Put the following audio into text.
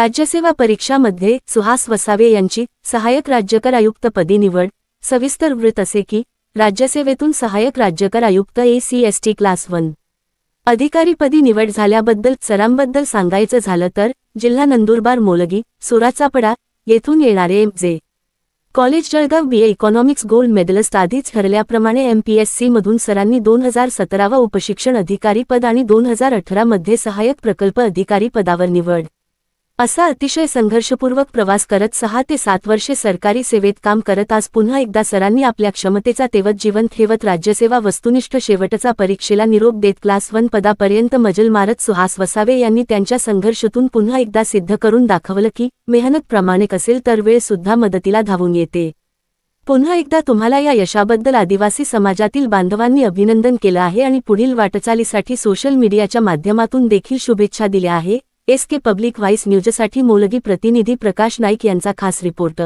राज्यसेवा परीक्षामध्ये सुहास वसावे यांची सहाय्यक राज्यकर आयुक्तपदी निवड। सविस्तर वृत्त असे की राज्यसेवेतून सहाय्यक राज्यकर आयुक्त ACST क्लास 1 अधिकारीपदी निवड झाल्याबद्दल सरांबद्दल सांगायचं झालं तर जिल्हा नंदुरबार मोलगी सुराचापडा येथून येणारे MJ college Jalgaon BA economics gold medallist आधीच ठरल्याप्रमाणे MPSC मधून सरांनी 2017 वा उपशिक्षण अधिकारी पद आणि 2018 मध्ये सहाय्यक प्रकल्प अधिकारी पदावर निवड। असा अतिशय संघर्षपूर्वक प्रवास करत 6 ते 7 वर्षे सरकारी सेवेत काम करत आज पुन्हा एकदा सरांनी आपल्या क्षमतेचा तेवत जीवन ठेवत राज्यसेवा वस्तुनिष्ठ शेवटचा परीक्षेला निरोप देत क्लास 1 पदापर्यंत मजल मारत सुहास वसावे यांनी त्यांच्या संघर्षातून पुन्हा एकदा सिद्ध करून दाखवलं की मेहनत प्रामाणिक असेल तर वेळ सुद्धा मदतीला धावून येते। पुन्हा एकदा तुम्हाला या यशाबद्दल आदिवासी समाजातील बांधवांनी अभिनंदन केलं आहे आणि पुढील वाटचालीसाठी सोशल मीडियाच्या माध्यमातून देखील शुभेच्छा दिल्या आहे। SK पब्लिक व्हॉइस न्यूजसाठी मोलगी प्रतिनिधी प्रकाश नाईक यांचा खास रिपोर्ट।